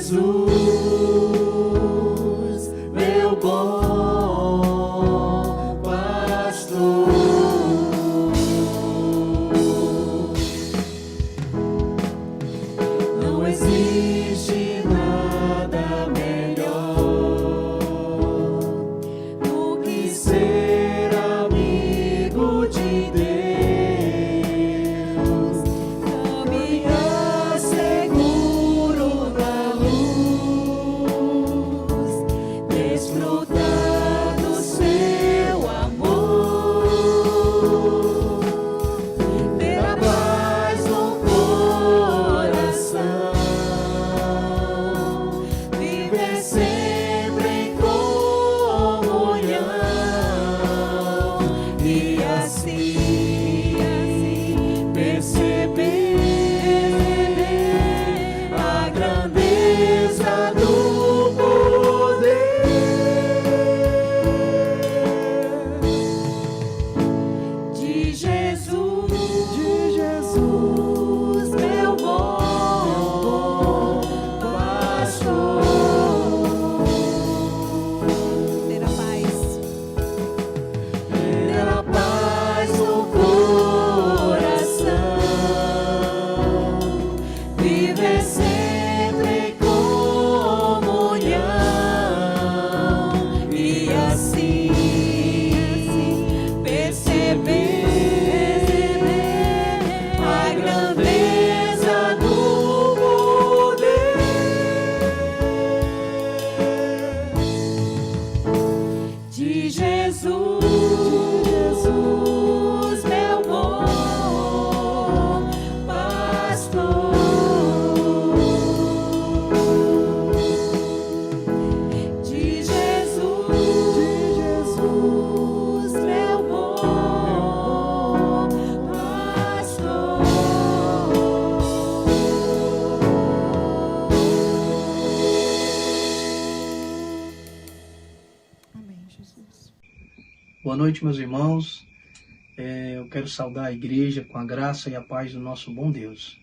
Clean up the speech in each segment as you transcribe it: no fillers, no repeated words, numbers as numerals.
Jesus, meu bom pastor. Não existe nada melhor do que ser amigo de Deus, caminhar seguro na luz, desfrutar do seu amor, ter a paz no coração, viver sempre em comunhão e assim perceber a grandeza do poder de Jesus, meu bom pastor. Ter a paz no coração, viver sempre em comunhão e assim perceber a grandeza do poder de Jesus, meu bom pastor. De Jesus, meu bom pastor. Amém, Jesus. Boa noite, meus irmãos. Eu quero saudar a igreja com a graça e a paz do nosso bom Deus.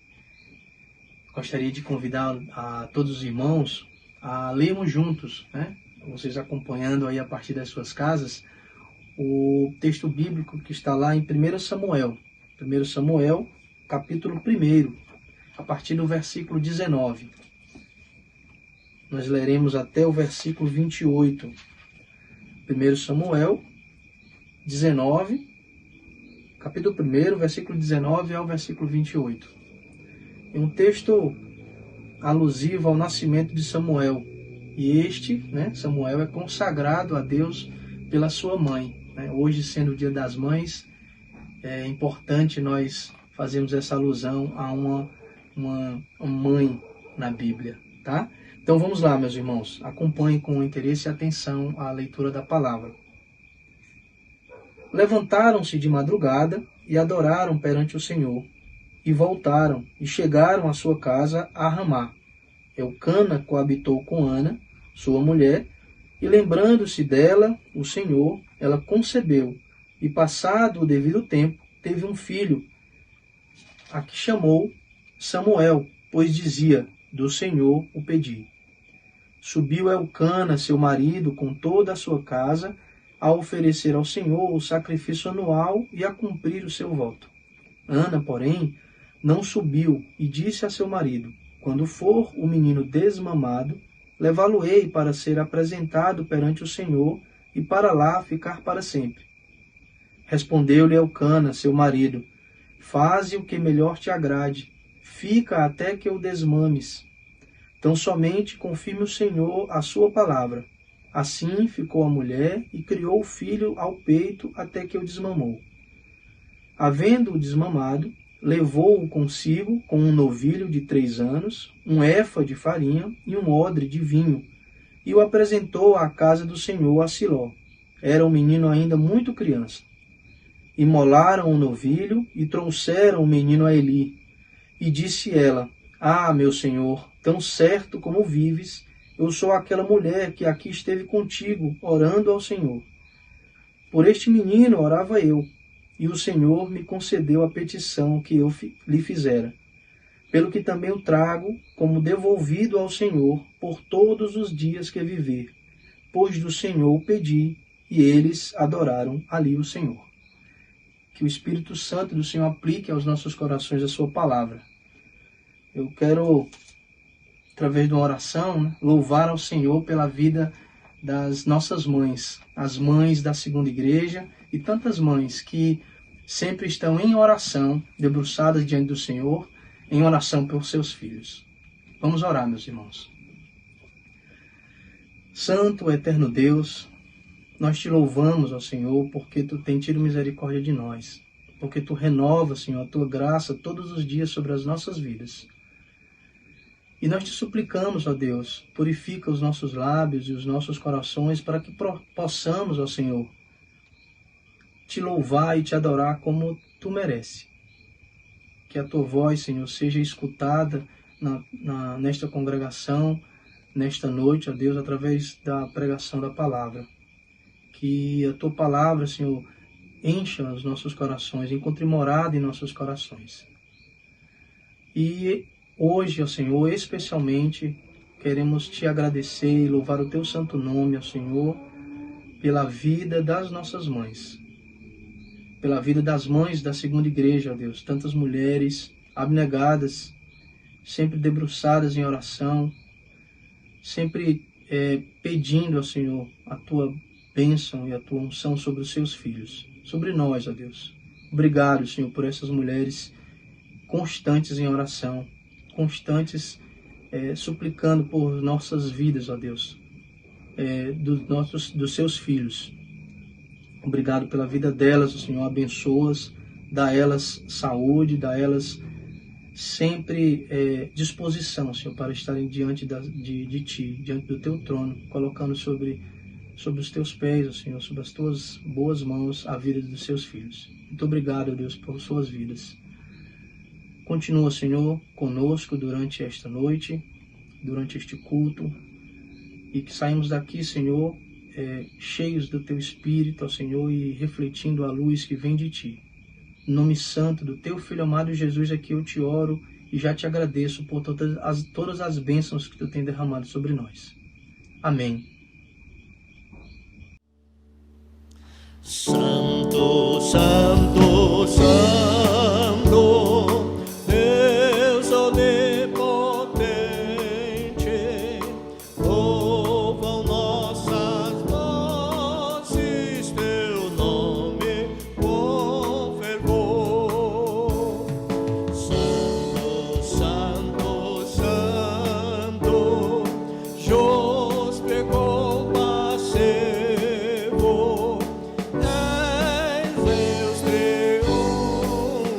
Gostaria de convidar a todos os irmãos a lermos juntos, né? Vocês acompanhando aí a partir das suas casas, o texto bíblico que está lá em 1 Samuel. 1 Samuel, capítulo 1, a partir do versículo 19. Nós leremos até o versículo 28. 1 Samuel 19, capítulo 1, versículo 19 ao versículo 28. É um texto alusivo ao nascimento de Samuel. E este, Samuel, é consagrado a Deus pela sua mãe. Hoje, sendo o Dia das Mães, é importante nós fazermos essa alusão a uma mãe na Bíblia, tá? Então vamos lá, meus irmãos. Acompanhem com interesse e atenção a leitura da palavra. Levantaram-se de madrugada e adoraram perante o Senhor, e voltaram e chegaram à sua casa a Ramá. Eucana coabitou com Ana, sua mulher, e lembrando-se dela, o Senhor, ela concebeu, e passado o devido tempo, teve um filho, a que chamou Samuel, pois dizia, do Senhor o pedi. Subiu Eucana, seu marido, com toda a sua casa, a oferecer ao Senhor o sacrifício anual e a cumprir o seu voto. Ana, porém, não subiu e disse a seu marido, quando for o menino desmamado, levá-lo-ei para ser apresentado perante o Senhor e para lá ficar para sempre. Respondeu-lhe Eucana, seu marido, faze o que melhor te agrade, fica até que o desmames. Tão somente confirme o Senhor a sua palavra. Assim ficou a mulher e criou o filho ao peito até que o desmamou. Havendo-o desmamado, levou-o consigo com um novilho de 3 anos, um éfa de farinha e um odre de vinho, e o apresentou à casa do Senhor a Siló. Era um menino ainda muito criança. Imolaram o novilho e trouxeram o menino a Eli. E disse ela, ah, meu senhor, tão certo como vives, eu sou aquela mulher que aqui esteve contigo, orando ao Senhor. Por este menino orava eu, e o Senhor me concedeu a petição que eu lhe fizera. pelo que também o trago como devolvido ao Senhor por todos os dias que viver, pois do Senhor o pedi, e eles adoraram ali o Senhor. Que o Espírito Santo do Senhor aplique aos nossos corações a sua palavra. Eu quero, através de uma oração, louvar ao Senhor pela vida das nossas mães, as mães da segunda igreja e tantas mães que sempre estão em oração, debruçadas diante do Senhor, em oração por seus filhos. Vamos orar, meus irmãos. Santo, eterno Deus, nós te louvamos, ó Senhor, porque tu tem tido misericórdia de nós, porque tu renovas, Senhor, a tua graça todos os dias sobre as nossas vidas. E nós te suplicamos, ó Deus, purifica os nossos lábios e os nossos corações para que possamos, ó Senhor, te louvar e te adorar como tu mereces. Que a tua voz, Senhor, seja escutada nesta congregação, nesta noite, ó Deus, através da pregação da palavra. Que a tua palavra, Senhor, encha os nossos corações, encontre morada em nossos corações. E hoje, ó Senhor, especialmente, queremos te agradecer e louvar o teu santo nome, ó Senhor, pela vida das nossas mães. Pela vida das mães da segunda igreja, ó Deus. Tantas mulheres abnegadas, sempre debruçadas em oração, sempre pedindo, ó Senhor, a tua bênção e a tua unção sobre os seus filhos. Sobre nós, ó Deus. Obrigado, Senhor, por essas mulheres constantes em oração, constantes suplicando por nossas vidas, ó Deus, dos seus filhos. Obrigado pela vida delas, ó Senhor, abençoa-as, dá a elas saúde, dá a elas sempre disposição, Senhor, para estarem diante de Ti, diante do Teu trono, colocando sobre os Teus pés, ó Senhor, sobre as Tuas boas mãos, a vida dos seus filhos. Muito obrigado, ó Deus, por suas vidas. Continua, Senhor, conosco durante esta noite, durante este culto, e que saímos daqui, Senhor, cheios do Teu Espírito, ó Senhor, e refletindo a luz que vem de Ti. Em nome santo do Teu Filho amado Jesus, aqui eu te oro e já te agradeço por todas as bênçãos que Tu tem derramado sobre nós. Amém. Santo, Santo, Santo, Deus onipotente, louvam nossas vozes teu nome com fervor. Santo, Santo, Santo, Jos pregou passivo. Deus triunfo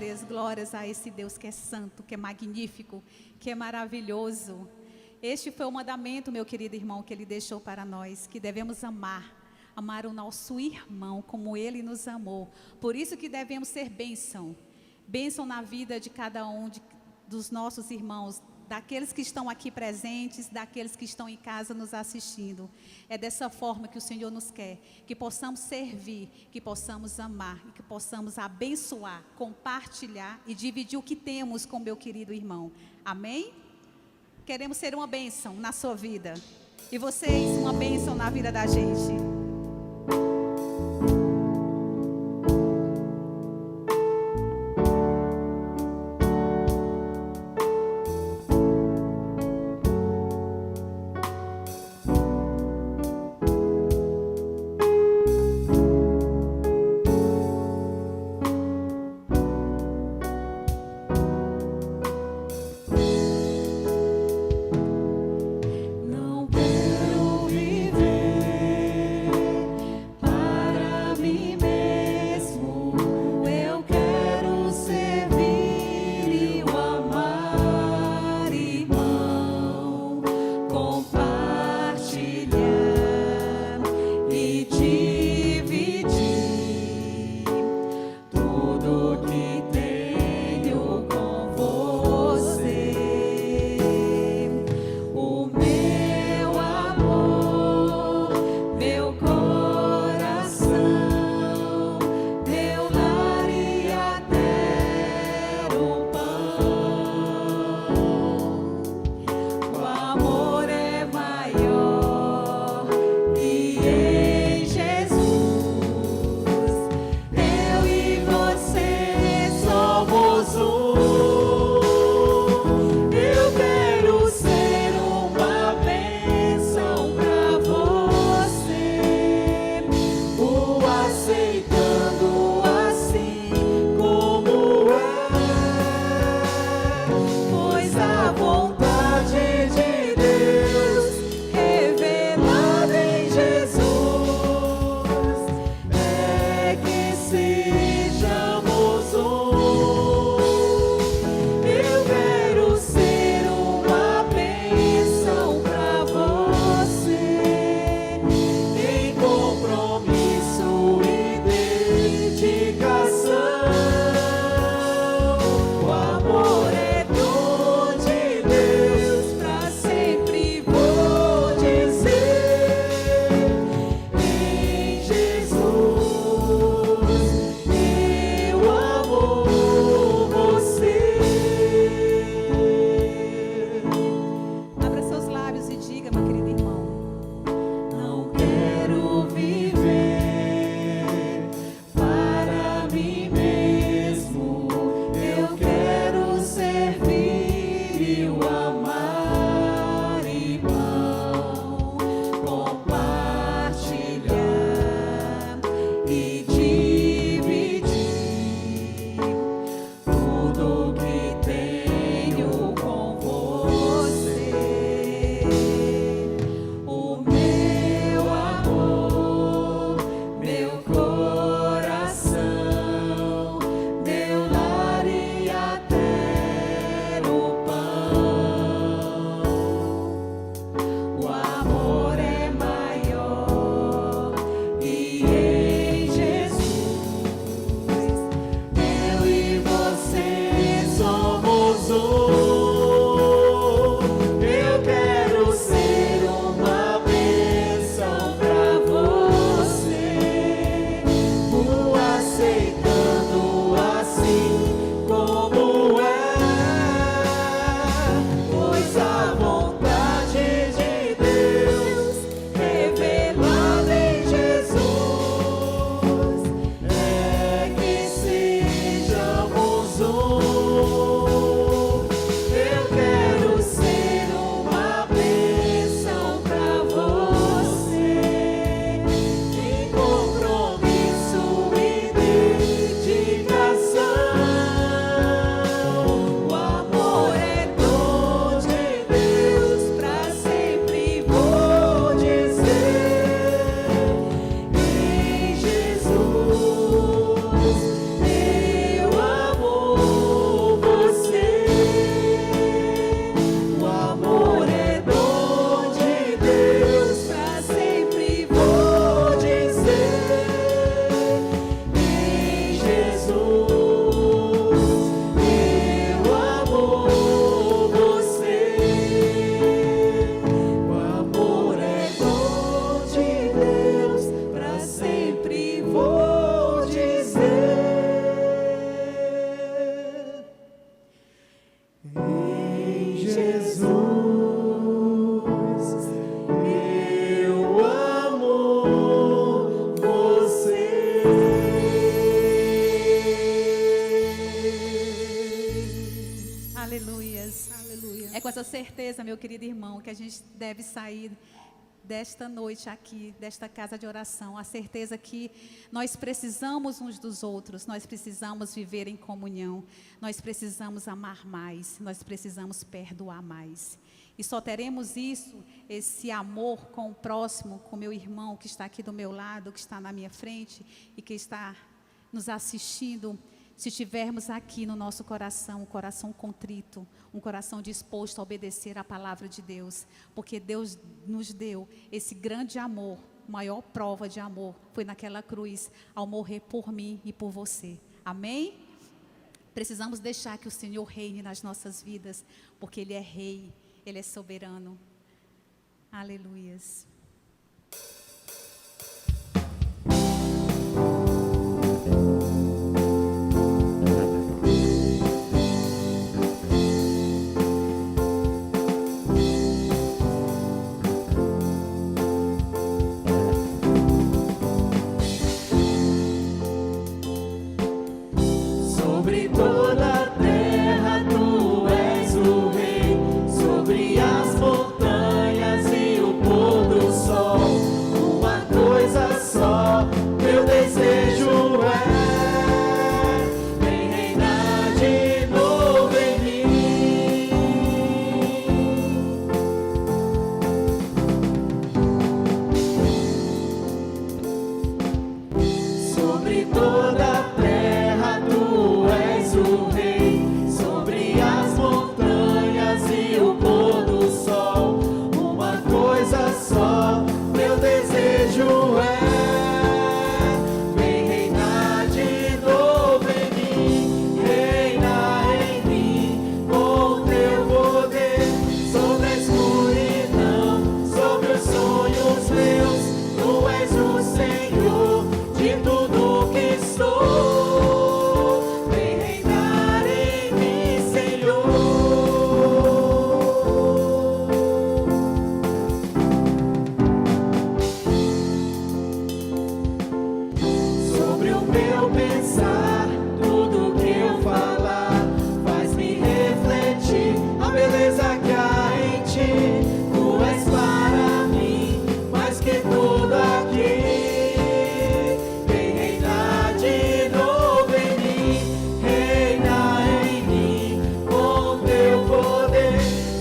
glórias, glórias a esse Deus que é santo, que é magnífico, que é maravilhoso. Este foi o mandamento, meu querido irmão, que Ele deixou para nós, que devemos amar o nosso irmão como Ele nos amou. Por isso que devemos ser bênção na vida de cada um dos nossos irmãos, daqueles que estão aqui presentes, daqueles que estão em casa nos assistindo. É dessa forma que o Senhor nos quer, que possamos servir, que possamos amar e que possamos abençoar, compartilhar e dividir o que temos com meu querido irmão. Amém? Queremos ser uma bênção na sua vida e vocês uma bênção na vida da gente. Não quero viver com essa certeza, meu querido irmão, que a gente deve sair desta noite aqui, desta casa de oração, a certeza que nós precisamos uns dos outros, nós precisamos viver em comunhão, nós precisamos amar mais, nós precisamos perdoar mais. E só teremos isso, esse amor com o próximo, com o meu irmão que está aqui do meu lado, que está na minha frente e que está nos assistindo, se tivermos aqui no nosso coração um coração contrito, um coração disposto a obedecer à palavra de Deus, porque Deus nos deu esse grande amor, maior prova de amor foi naquela cruz, ao morrer por mim e por você. Amém? Precisamos deixar que o Senhor reine nas nossas vidas, porque Ele é Rei, Ele é soberano. Aleluias. Sobre toda a terra tu és o rei, sobre as montanhas e o pôr do sol. Uma coisa só, meu desejo é vem reinar de novo em mim. Sobre toda a terra tu és o rei, sobre as montanhas e o pôr do sol. Uma coisa só, meu desejo é vem reinar de novo em mim, reinar em mim com teu poder. Sobre a escuridão, sobre os sonhos meus, tu és o Senhor de tudo que sou. Vem reinar em mim, Senhor. Sobre o meu pensar, tudo que eu falar, faz-me refletir a beleza que há em ti. Tu és para mim mais que tudo aqui. Vem reinar de novo em mim, reinar em mim com teu poder.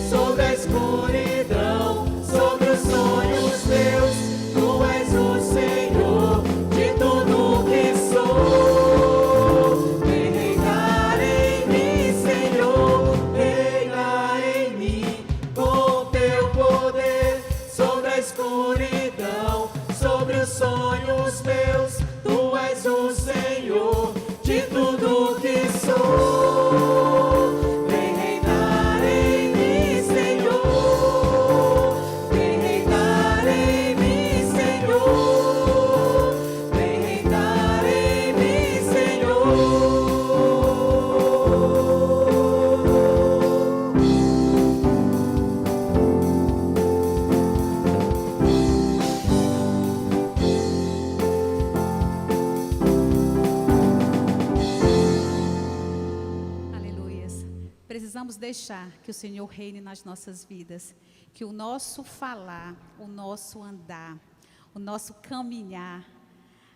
Sobre a escuridão, sobre os sonhos meus, tu és o Senhor de tudo que sou. Vem reinar em mim, Senhor, reinar em mim com teu poder. Sobre a escuridão, sobre os sonhos meus, tu és o Senhor de tudo que sou. Vem reinar em mim, Senhor. Vem reinar em mim, Senhor. Vem reinar em mim, Senhor. Aleluias. Precisamos deixar que o Senhor reine nas nossas vidas, que o nosso falar, o nosso andar, o nosso caminhar,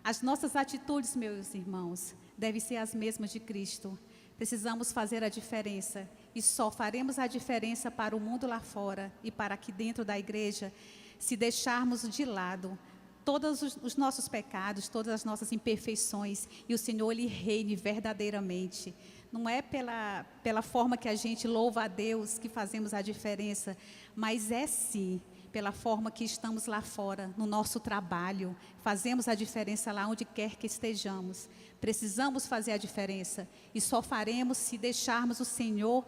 as nossas atitudes, meus irmãos, devem ser as mesmas de Cristo. Precisamos fazer a diferença e só faremos a diferença para o mundo lá fora e para aqui dentro da igreja se deixarmos de lado todos os nossos pecados, todas as nossas imperfeições e o Senhor Ele reine verdadeiramente. Não é pela forma que a gente louva a Deus que fazemos a diferença, mas é sim pela forma que estamos lá fora, no nosso trabalho, fazemos a diferença lá onde quer que estejamos. Precisamos fazer a diferença e só faremos se deixarmos o Senhor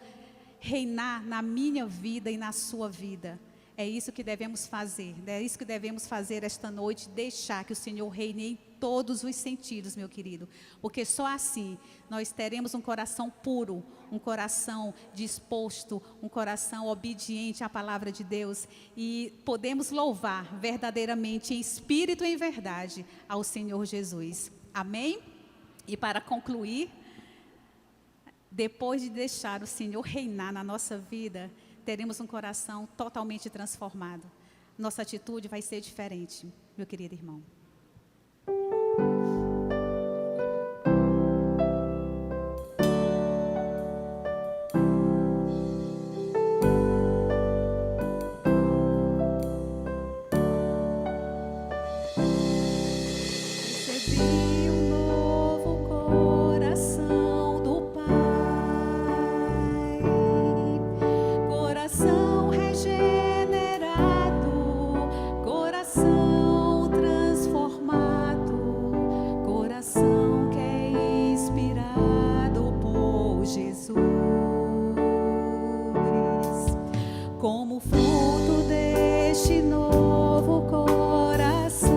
reinar na minha vida e na sua vida. É isso que devemos fazer, é isso que devemos fazer esta noite, deixar que o Senhor reine em todos os sentidos, meu querido, porque só assim nós teremos um coração puro, um coração disposto, um coração obediente à palavra de Deus e podemos louvar verdadeiramente em espírito e em verdade ao Senhor Jesus. Amém? E para concluir, depois de deixar o Senhor reinar na nossa vida, teremos um coração totalmente transformado. Nossa atitude vai ser diferente, meu querido irmão. Recebi um novo coração do Pai, coração regenerado, coração transformado, coração que é inspirado por Jesus. Como fruto deste novo coração,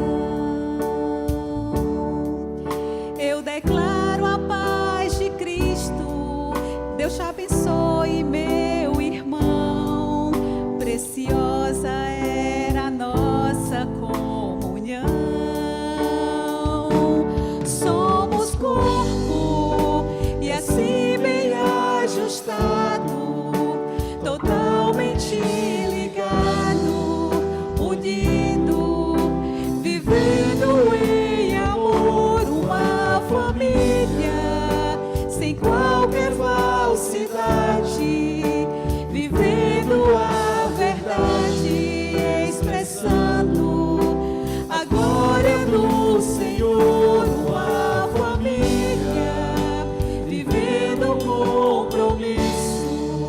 eu declaro a paz de Cristo. Deus te abençoe, meu irmão. Preciosa era a nossa comunhão. Somos corpo e assim bem ajustado, totalmente ligado, unido, vivendo em amor, uma família, sem qualquer falsidade, vivendo a verdade, expressando a glória do Senhor, uma família, vivendo o compromisso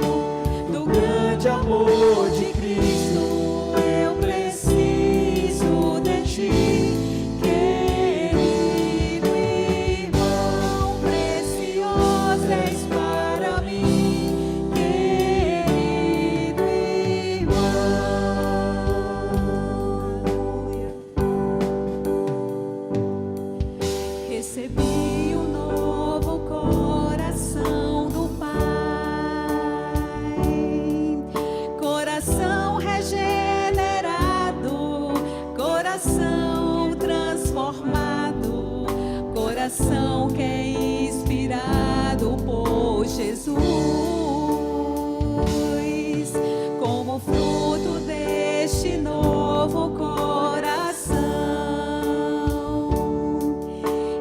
do grande amor de Cristo. Eu preciso de ti, querido irmão, precioso és para mim, querido irmão. Recebi um novo coração do Pai, coração regenerado, coração transformado, coração que é inspirado por Jesus. Como fruto deste novo coração,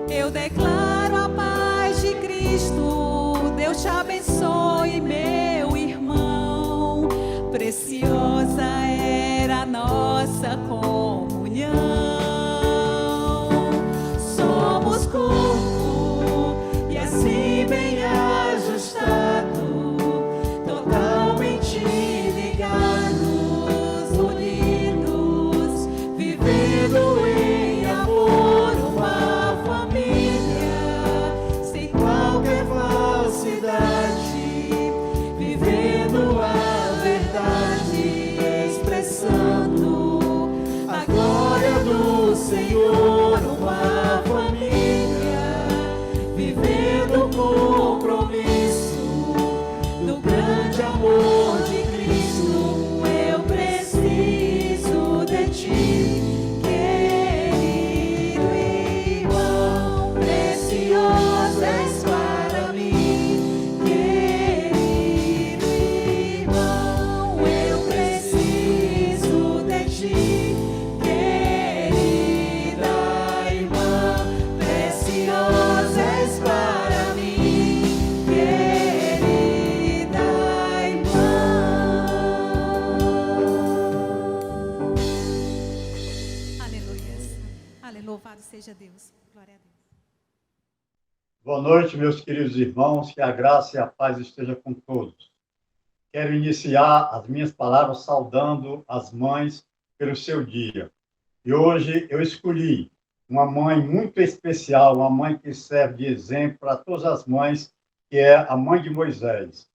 eu declaro a paz de Cristo. Deus te abençoe, meu irmão. Preciosa era a nossa comunhão. Somos corpo e assim bem ajustado, totalmente ligados, unidos, vivendo em amor, uma família, sem qualquer falsidade, vivendo a verdade, expressando a glória do Senhor, uma família, vivendo o compromisso do grande amor de Cristo. Eu preciso de ti, querido irmão, precioso és para mim, querido irmão. Eu preciso de ti, querida irmã, preciosa és para mim, querida irmã. Aleluia. Louvado seja Deus. Glória a Deus. Boa noite, meus queridos irmãos, que a graça e a paz esteja com todos. Quero iniciar as minhas palavras saudando as mães pelo seu dia. E hoje eu escolhi uma mãe muito especial, uma mãe que serve de exemplo para todas as mães, que é a mãe de Moisés.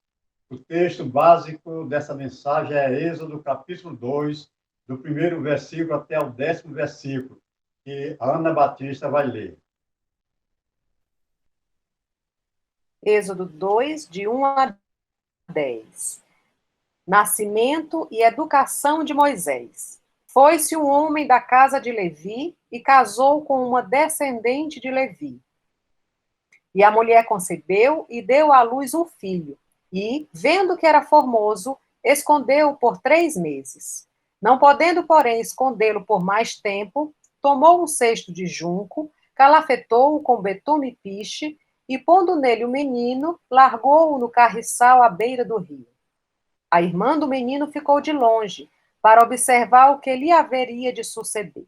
O texto básico dessa mensagem é Êxodo, capítulo 2, do primeiro versículo até o 10º versículo, que a Ana Batista vai ler. Êxodo 2, de 1 a 10. Nascimento e educação de Moisés. Foi-se um homem da casa de Levi e casou com uma descendente de Levi. E a mulher concebeu e deu à luz um filho. E, vendo que era formoso, escondeu-o por 3 meses. Não podendo, porém, escondê-lo por mais tempo, tomou um cesto de junco, calafetou-o com betume e piche, e, pondo nele o menino, largou-o no carriçal à beira do rio. A irmã do menino ficou de longe, para observar o que lhe haveria de suceder.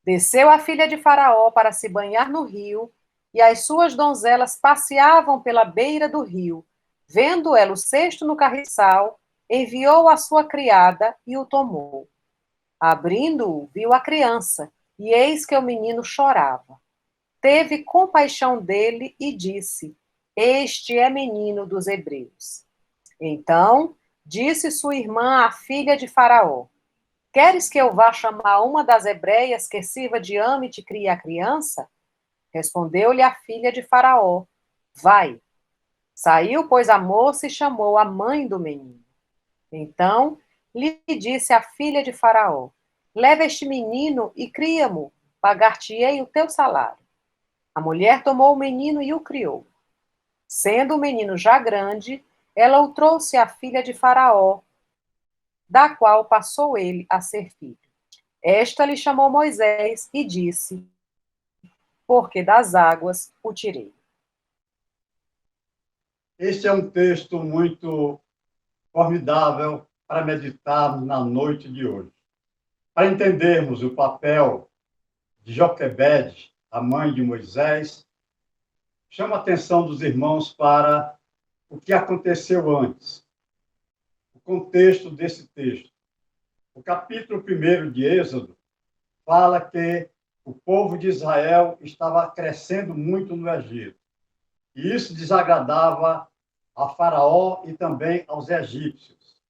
Desceu a filha de Faraó para se banhar no rio, e as suas donzelas passeavam pela beira do rio. Vendo ela o cesto no carriçal, enviou a sua criada e o tomou. Abrindo-o, viu a criança, e eis que o menino chorava. Teve compaixão dele e disse: Este é menino dos hebreus. Então disse sua irmã, a filha de Faraó: Queres que eu vá chamar uma das hebreias que sirva de ama e te crie a criança? Respondeu-lhe a filha de Faraó: Vai. Saiu, pois, a moça e chamou a mãe do menino. Então lhe disse a filha de Faraó: Leva este menino e cria-mo, pagar-te-ei o teu salário. A mulher tomou o menino e o criou. Sendo o menino já grande, ela o trouxe à filha de Faraó, da qual passou ele a ser filho. Esta lhe chamou Moisés e disse: Porque das águas o tirei. Este é um texto muito formidável para meditarmos na noite de hoje. Para entendermos o papel de Joquebede, a mãe de Moisés, chama a atenção dos irmãos para o que aconteceu antes, o contexto desse texto. O capítulo 1 de Êxodo fala que o povo de Israel estava crescendo muito no Egito. E isso desagradava a Faraó e também aos egípcios.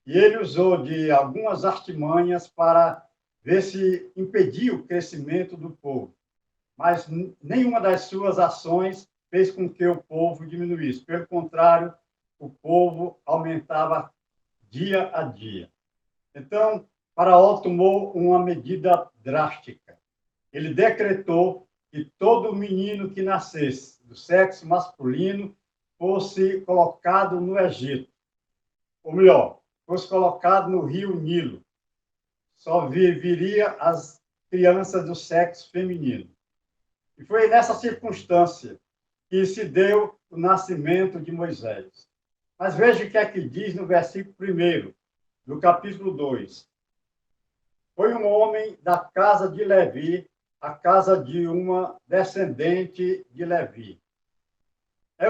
E ele usou de algumas artimanhas para ver se impedia o crescimento do povo. Mas nenhuma das suas ações fez com que o povo diminuísse. Pelo contrário, o povo aumentava dia a dia. Então, Faraó tomou uma medida drástica. Ele decretou que todo menino que nascesse do sexo masculino fosse colocado no Egito. Ou melhor, fosse colocado no rio Nilo. Só viria as crianças do sexo feminino. E foi nessa circunstância que se deu o nascimento de Moisés. Mas veja o que é que diz no versículo 1 do capítulo 2. Foi um homem da casa de Levi, a casa de uma descendente de Levi. É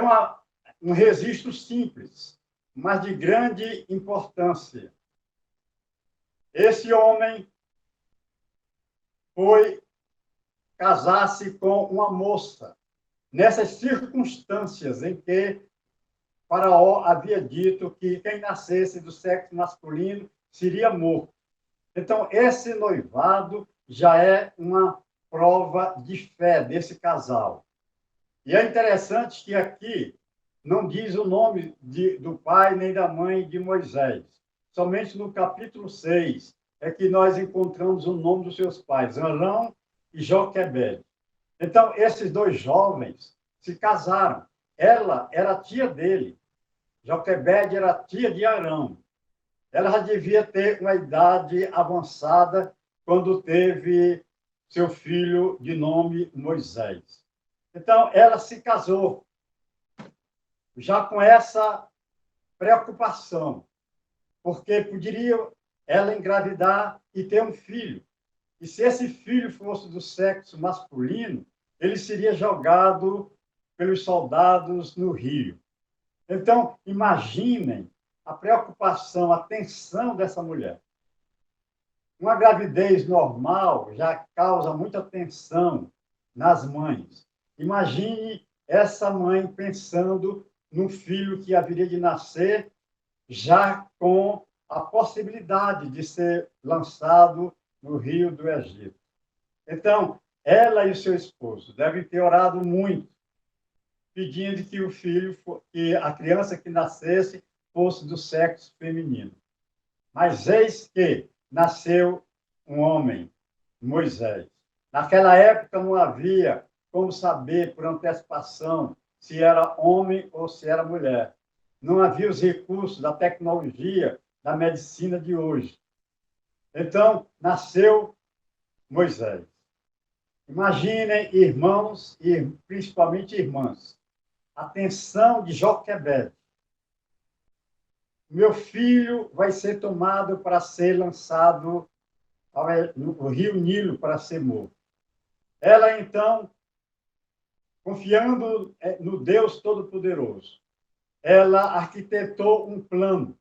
um registro simples, mas de grande importância. Esse homem foi casar-se com uma moça, nessas circunstâncias em que Faraó havia dito que quem nascesse do sexo masculino seria morto. Então, esse noivado já é uma prova de fé desse casal. E é interessante que aqui não diz o nome do pai nem da mãe de Moisés. Somente no capítulo 6 é que nós encontramos o nome dos seus pais, Arão e Joquebede. Então, esses dois jovens se casaram. Ela era tia dele. Joquebede era tia de Arão. Ela já devia ter uma idade avançada quando teve seu filho de nome Moisés. Então, ela se casou, já com essa preocupação, porque poderia ela engravidar e ter um filho. E se esse filho fosse do sexo masculino, ele seria jogado pelos soldados no rio. Então, imaginem a preocupação, a tensão dessa mulher. Uma gravidez normal já causa muita tensão nas mães. Imagine essa mãe pensando no filho que haveria de nascer, já com a possibilidade de ser lançado no rio do Egito. Então, ela e o seu esposo devem ter orado muito, pedindo que o filho, que a criança que nascesse, fosse do sexo feminino. Mas eis que nasceu um homem, Moisés. Naquela época não havia como saber por antecipação se era homem ou se era mulher. não havia os recursos da tecnologia, da medicina de hoje. Então, nasceu Moisés. Imaginem, irmãos e principalmente irmãs, a tensão de Joquebede. Meu filho vai ser tomado para ser lançado no rio Nilo para ser morto. Ela, então, confiando no Deus Todo-Poderoso, ela arquitetou um plano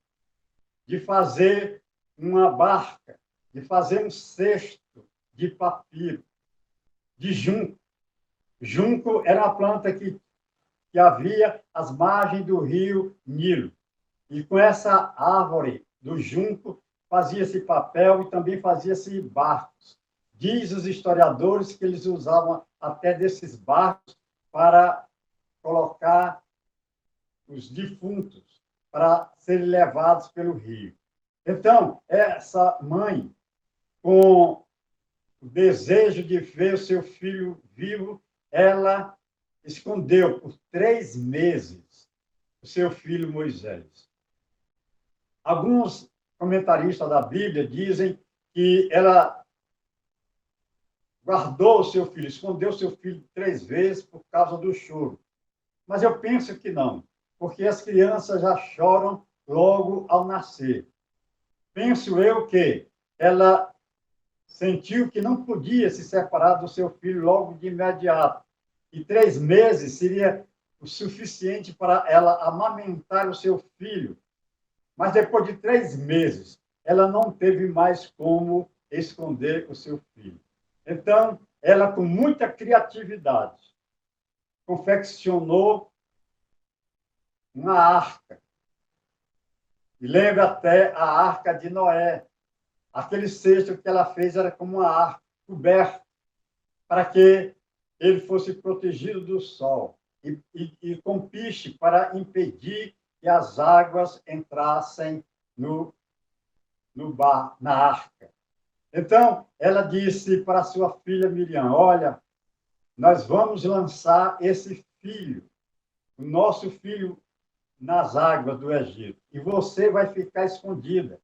de fazer uma barca, de fazer um cesto de papiro, de junco. Junco era uma planta que havia às margens do rio Nilo. E com essa árvore do junco fazia-se papel e também fazia-se barcos. Diz os historiadores que eles usavam até desses barcos para colocar os defuntos para serem levados pelo rio. Então, essa mãe, com o desejo de ver o seu filho vivo, ela escondeu por 3 meses o seu filho Moisés. Alguns comentaristas da Bíblia dizem que ela guardou o seu filho, escondeu o seu filho 3 vezes por causa do choro. Mas eu penso que não, porque as crianças já choram logo ao nascer. Penso eu que ela sentiu que não podia se separar do seu filho logo de imediato. E 3 meses seria o suficiente para ela amamentar o seu filho. Mas depois de 3 meses, ela não teve mais como esconder o seu filho. Então, ela, com muita criatividade, confeccionou uma arca. E lembra até a arca de Noé. Aquele cesto que ela fez era como uma arca coberta, para que ele fosse protegido do sol. E com piche para impedir que as águas entrassem na arca. Então, ela disse para sua filha Miriam: olha, nós vamos lançar esse filho, o nosso filho, nas águas do Egito. E você vai ficar escondida,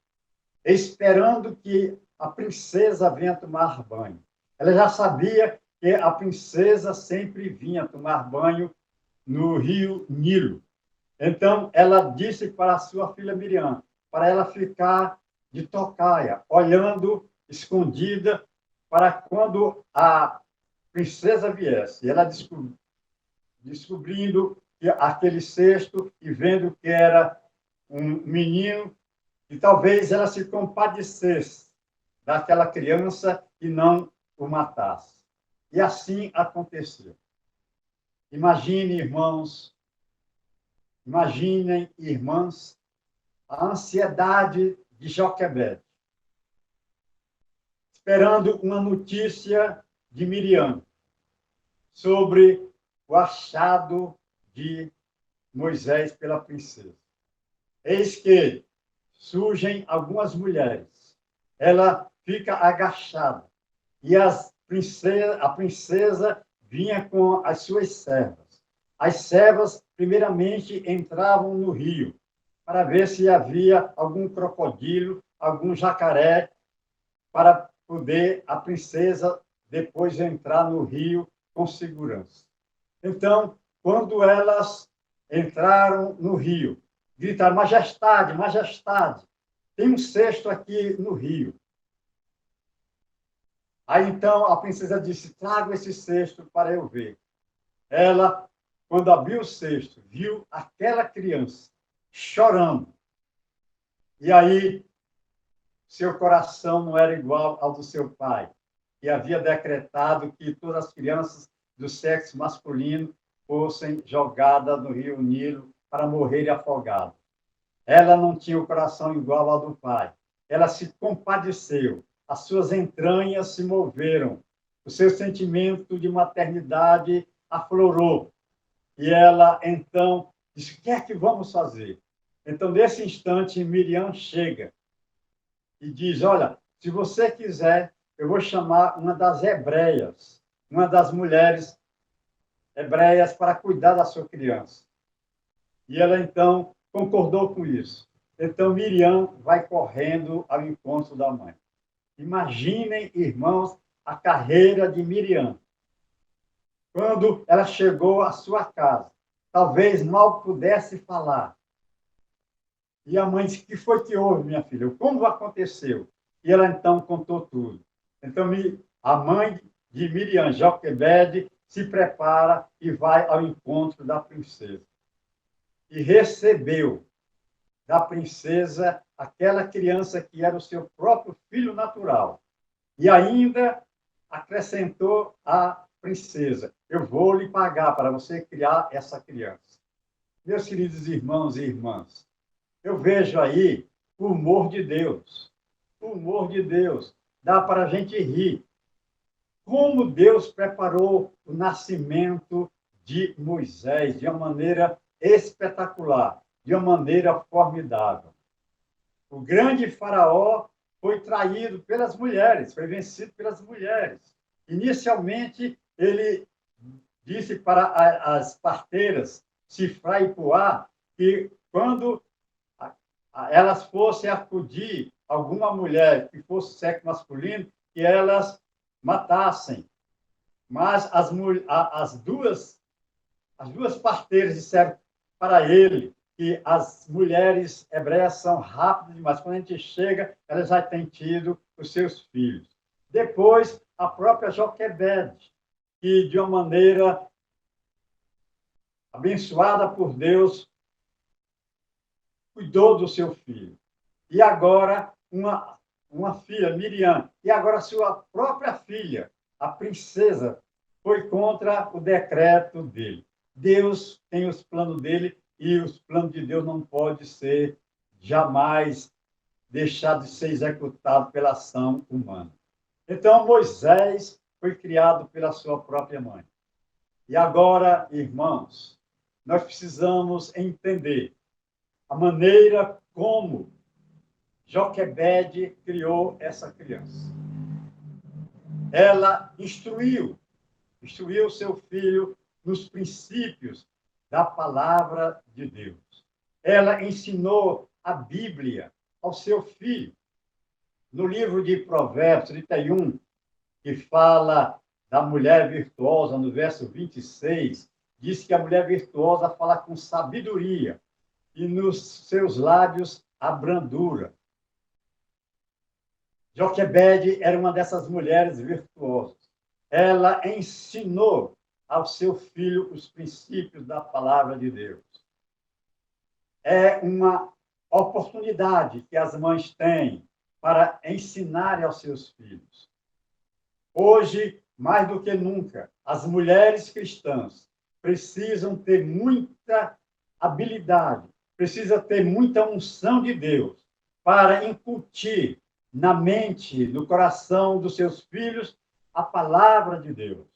esperando que a princesa venha tomar banho. Ela já sabia que a princesa sempre vinha tomar banho no rio Nilo. Então, ela disse para a sua filha Miriam, para ela ficar de tocaia, olhando escondida, para quando a princesa viesse. Ela descobrindo aquele cesto e vendo que era um menino, e talvez ela se compadecesse daquela criança e não o matasse. E assim aconteceu. Imaginem, irmãs, a ansiedade de Joquebede, esperando uma notícia de Miriam sobre o achado de Moisés pela princesa. Eis que surgem algumas mulheres. Ela fica agachada e a princesa vinha com as suas servas. As servas, primeiramente, entravam no rio para ver se havia algum crocodilo, algum jacaré, para poder a princesa depois entrar no rio com segurança. Então, quando elas entraram no rio, gritaram: majestade, majestade, tem um cesto aqui no rio. Aí, então, a princesa disse: traga esse cesto para eu ver. Ela, quando abriu o cesto, viu aquela criança chorando. E aí, seu coração não era igual ao do seu pai, que havia decretado que todas as crianças do sexo masculino fossem jogadas no rio Nilo para morrerem afogadas. Ela não tinha o coração igual ao do pai. Ela se compadeceu. As suas entranhas se moveram. O seu sentimento de maternidade aflorou. E ela, então, disse: o que é que vamos fazer? Então, nesse instante, Miriam chega e diz: olha, se você quiser, eu vou chamar uma das hebreias, uma das mulheres hebreias, para cuidar da sua criança. E ela, então, concordou com isso. Então Miriam vai correndo ao encontro da mãe. Imaginem, irmãos, a carreira de Miriam. Quando ela chegou à sua casa, talvez mal pudesse falar. E a mãe disse: "O que foi que houve, minha filha? Como aconteceu?" E ela então contou tudo. Então a mãe de Miriam, Joquebede, se prepara e vai ao encontro da princesa. E recebeu da princesa aquela criança que era o seu próprio filho natural. E ainda acrescentou à princesa: "Eu vou lhe pagar para você criar essa criança." Meus queridos irmãos e irmãs, eu vejo aí o humor de Deus. O humor de Deus. Dá para a gente rir. Como Deus preparou o nascimento de Moisés de uma maneira espetacular, de uma maneira formidável. O grande faraó foi traído pelas mulheres, foi vencido pelas mulheres. Inicialmente, ele disse para as parteiras, Sifrá e Puá, que quando elas fossem acudir alguma mulher que fosse sexo masculino, que elas matassem. Mas as duas parteiras disseram para ele que as mulheres hebreias são rápidas demais. Quando a gente chega, elas já têm tido os seus filhos. Depois, a própria Joquebede, que de uma maneira abençoada por Deus, cuidou do seu filho. E agora, uma filha, Miriam, e agora sua própria filha, a princesa, foi contra o decreto dele. Deus tem os planos dele e os planos de Deus não podem ser jamais deixados de ser executados pela ação humana. Então, Moisés foi criado pela sua própria mãe. E agora, irmãos, nós precisamos entender a maneira como Joquebede criou essa criança. Ela instruiu seu filho nos princípios da palavra de Deus. Ela ensinou a Bíblia ao seu filho. No livro de Provérbios 31, que fala da mulher virtuosa, no verso 26, diz que a mulher virtuosa fala com sabedoria e nos seus lábios a brandura. Joquebede era uma dessas mulheres virtuosas. Ela ensinou ao seu filho os princípios da palavra de Deus. É uma oportunidade que as mães têm para ensinar aos seus filhos. Hoje, mais do que nunca, as mulheres cristãs precisam ter muita habilidade, precisam ter muita unção de Deus para incutir na mente, no coração dos seus filhos, a palavra de Deus.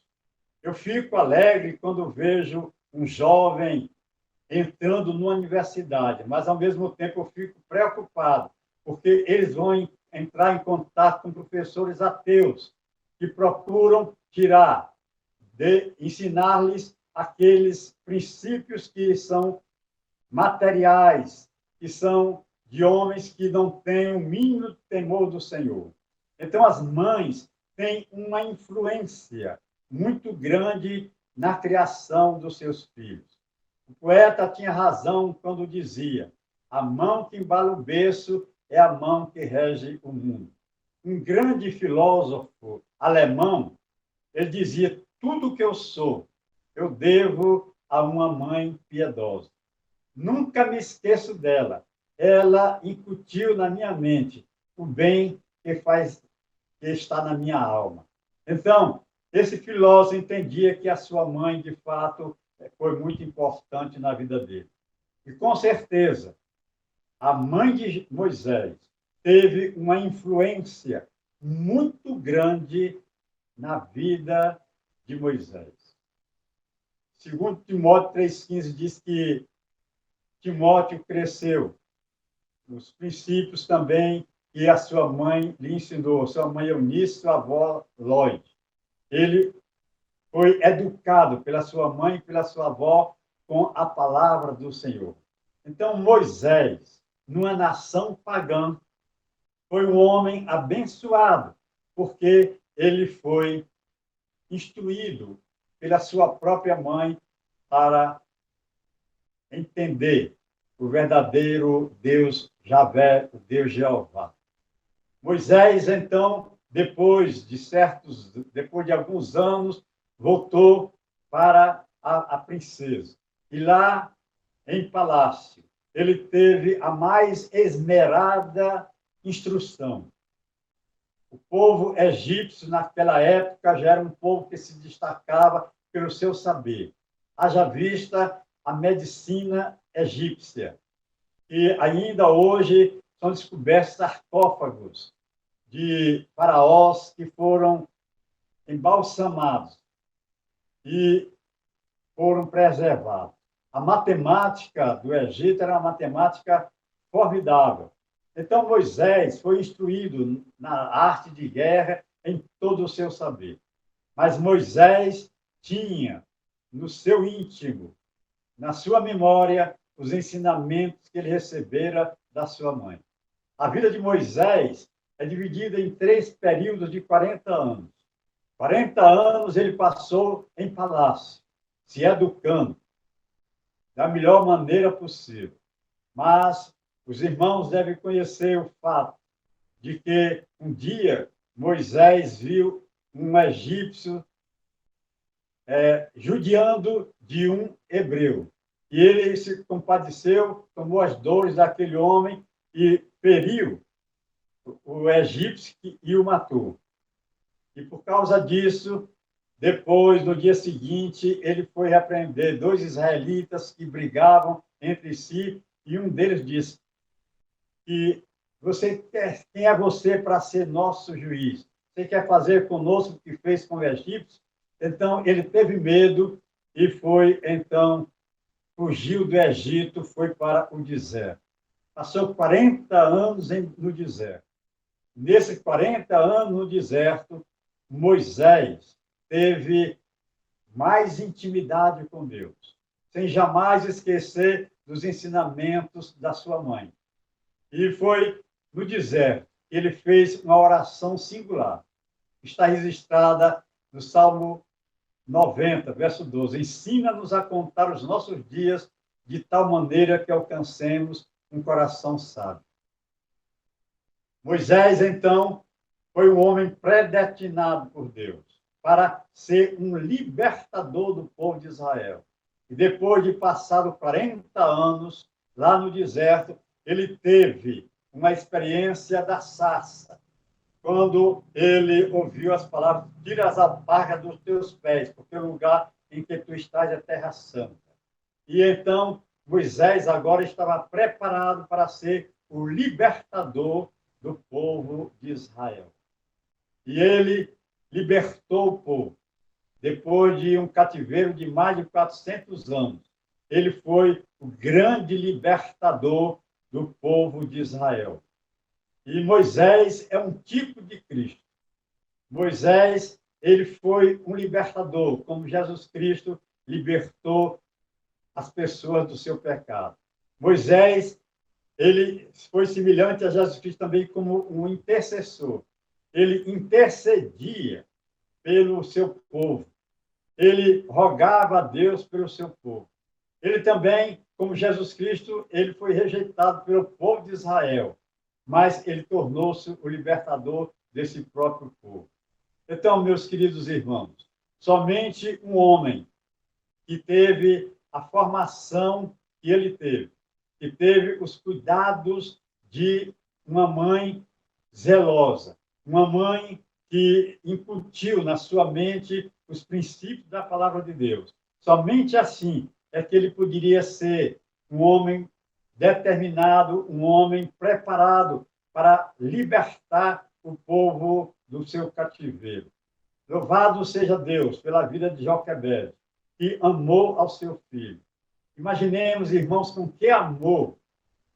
Eu fico alegre quando vejo um jovem entrando numa universidade, mas, ao mesmo tempo, eu fico preocupado, porque eles vão entrar em contato com professores ateus, que procuram ensinar-lhes aqueles princípios que são materiais, que são de homens que não têm o mínimo temor do Senhor. Então, as mães têm uma influência muito grande na criação dos seus filhos. O poeta tinha razão quando dizia: a mão que embala o berço é a mão que rege o mundo. Um grande filósofo alemão, ele dizia: tudo que eu sou, eu devo a uma mãe piedosa. Nunca me esqueço dela. Ela incutiu na minha mente o bem que está na minha alma. Então, esse filósofo entendia que a sua mãe, de fato, foi muito importante na vida dele. E, com certeza, a mãe de Moisés teve uma influência muito grande na vida de Moisés. Segundo Timóteo 3,15 diz que Timóteo cresceu nos princípios também que a sua mãe lhe ensinou, sua mãe Eunice, sua avó Lloyd. Ele foi educado pela sua mãe e pela sua avó com a palavra do Senhor. Então, Moisés, numa nação pagã, foi um homem abençoado, porque ele foi instruído pela sua própria mãe para entender o verdadeiro Deus Javé, o Deus Jeová. Moisés, então, depois de alguns anos, voltou para a princesa. E lá, em palácio, ele teve a mais esmerada instrução. O povo egípcio, naquela época, já era um povo que se destacava pelo seu saber. Haja vista a medicina egípcia. E ainda hoje são descobertos sarcófagos de faraós que foram embalsamados e foram preservados. A matemática do Egito era uma matemática formidável. Então, Moisés foi instruído na arte de guerra em todo o seu saber. Mas Moisés tinha no seu íntimo, na sua memória, os ensinamentos que ele recebera da sua mãe. A vida de Moisés é dividida em 3 períodos de 40 anos. 40 anos ele passou em palácio, se educando da melhor maneira possível. Mas os irmãos devem conhecer o fato de que um dia Moisés viu um egípcio judiando de um hebreu. E ele se compadeceu, tomou as dores daquele homem e feriu o egípcio e o matou. E por causa disso, depois, no dia seguinte, ele foi repreender 2 israelitas que brigavam entre si, e um deles disse que quem é você para ser nosso juiz? Você quer fazer conosco o que fez com o egípcio? Então, ele teve medo e foi, então, fugiu do Egito, foi para o deserto. Passou 40 anos no deserto. Nesses 40 anos no deserto, Moisés teve mais intimidade com Deus, sem jamais esquecer dos ensinamentos da sua mãe. E foi no deserto que ele fez uma oração singular. Está registrada no Salmo 90, verso 12. Ensina-nos a contar os nossos dias de tal maneira que alcancemos um coração sábio. Moisés, então, foi um homem predestinado por Deus para ser um libertador do povo de Israel. E depois de passado 40 anos lá no deserto, ele teve uma experiência da sarça, quando ele ouviu as palavras: tira as alpargas dos teus pés, porque o lugar em que tu estás é terra santa. E então Moisés agora estava preparado para ser o libertador do povo de Israel. E ele libertou o povo. Depois de um cativeiro de mais de 400 anos, ele foi o grande libertador do povo de Israel. E Moisés é um tipo de Cristo. Moisés, ele foi um libertador, como Jesus Cristo libertou as pessoas do seu pecado. Moisés, ele foi semelhante a Jesus Cristo também como um intercessor. Ele intercedia pelo seu povo. Ele rogava a Deus pelo seu povo. Ele também, como Jesus Cristo, ele foi rejeitado pelo povo de Israel, mas ele tornou-se o libertador desse próprio povo. Então, meus queridos irmãos, somente um homem que teve a formação que ele teve, que teve os cuidados de uma mãe zelosa, uma mãe que incutiu na sua mente os princípios da palavra de Deus. Somente assim é que ele poderia ser um homem determinado, um homem preparado para libertar o povo do seu cativeiro. Louvado seja Deus pela vida de Joquebede, que amou ao seu filho. Imaginemos, irmãos, com que amor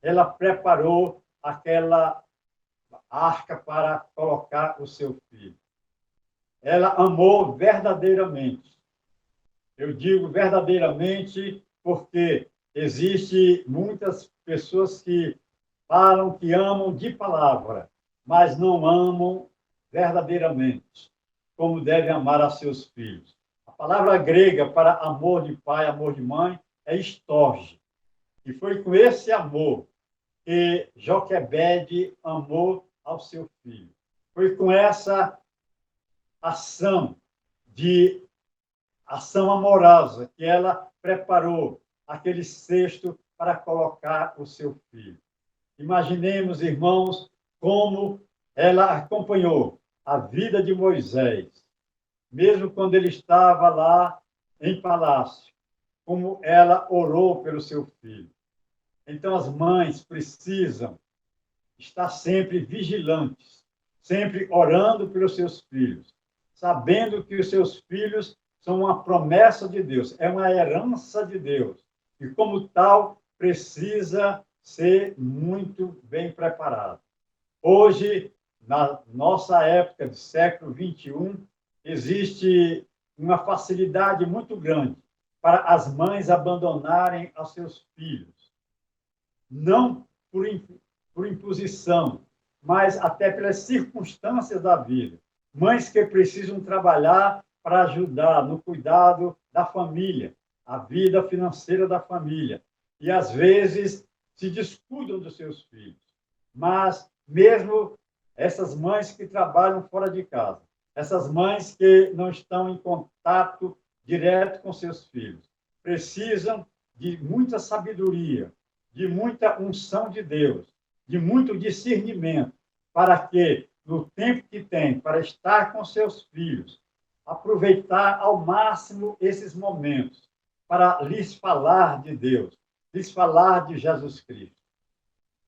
ela preparou aquela arca para colocar o seu filho. Ela amou verdadeiramente. Eu digo verdadeiramente porque Existem muitas pessoas que falam que amam de palavra, mas não amam verdadeiramente, como devem amar a seus filhos. A palavra grega para amor de pai, amor de mãe, é storge. E foi com esse amor que Joquebede amou ao seu filho. Foi com essa ação ação amorosa que ela preparou aquele cesto para colocar o seu filho. Imaginemos, irmãos, como ela acompanhou a vida de Moisés, mesmo quando ele estava lá em palácio, como ela orou pelo seu filho. Então, as mães precisam estar sempre vigilantes, sempre orando pelos seus filhos, sabendo que os seus filhos são uma promessa de Deus, é uma herança de Deus, e como tal, precisa ser muito bem preparado. Hoje, na nossa época do século XXI, existe uma facilidade muito grande para as mães abandonarem aos seus filhos, não por imposição, mas até pelas circunstâncias da vida. Mães que precisam trabalhar para ajudar no cuidado da família, a vida financeira da família, e às vezes se descuidam dos seus filhos. Mas mesmo essas mães que trabalham fora de casa, essas mães que não estão em contato direto com seus filhos, precisam de muita sabedoria, de muita unção de Deus, de muito discernimento, para que, no tempo que tem para estar com seus filhos, aproveitar ao máximo esses momentos para lhes falar de Deus, lhes falar de Jesus Cristo.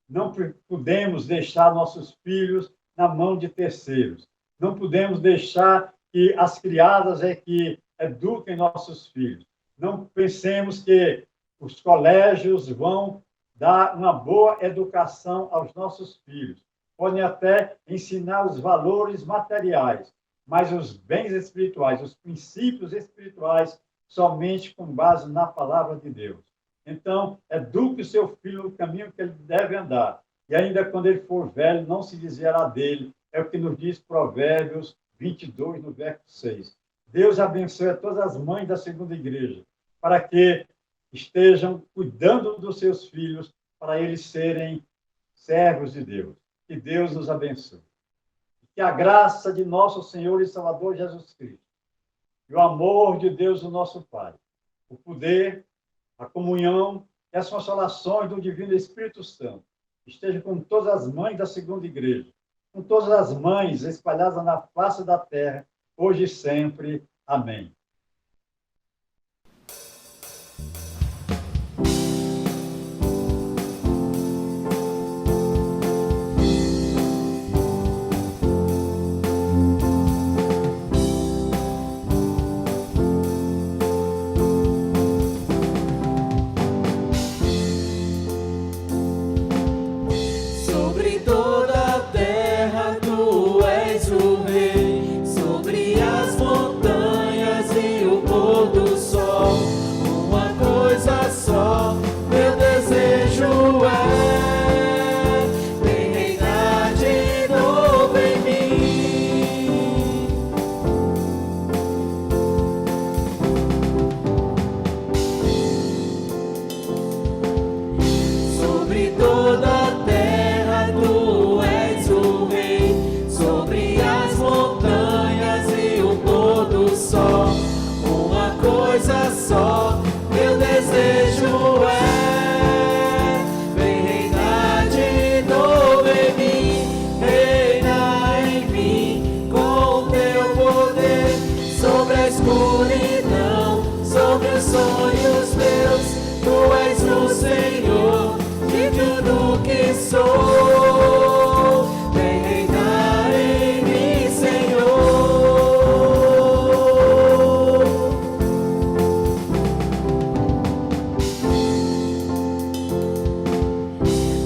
Não podemos deixar nossos filhos na mão de terceiros. Não podemos deixar que as criadas é que eduquem nossos filhos. Não pensemos que os colégios vão dar uma boa educação aos nossos filhos. Podem até ensinar os valores materiais, mas os bens espirituais, os princípios espirituais, somente com base na palavra de Deus. Então, eduque o seu filho no caminho que ele deve andar. E ainda quando ele for velho, não se desviará dele. É o que nos diz Provérbios 22, no verso 6. Deus abençoe a todas as mães da segunda igreja, para que estejam cuidando dos seus filhos, para eles serem servos de Deus. Que Deus nos abençoe. Que a graça de nosso Senhor e Salvador Jesus Cristo, e o amor de Deus, o nosso Pai, o poder, a comunhão e as consolações do Divino Espírito Santo estejam com todas as mães da segunda igreja, com todas as mães espalhadas na face da terra, hoje e sempre. Amém. Sobre toda a terra tu és o rei, sobre as montanhas e o pôr do sol. Uma coisa só, meu desejo é ver reinar de novo em mim. Sobre toda a terra tu és o rei, sobre as montanhas e o pôr do sol. Uma coisa só, meu desejo é vem reinar de novo em mim, reinar em mim com teu poder, sobre a escuridão, sobre os sonhos meus. Tu és o Senhor de tudo que sou. Vem reinar em mim, Senhor.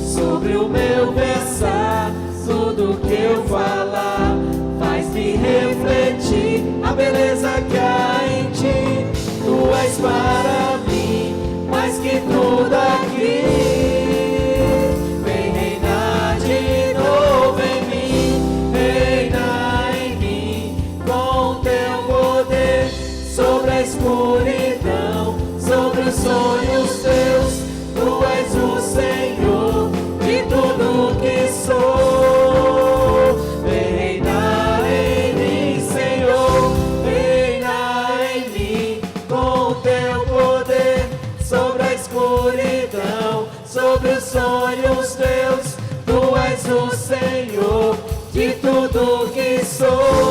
Sobre o meu pensar, tudo que eu falar, faz-me refletir a beleza que há em ti. Tu és para mim mais que tudo de tudo que sou.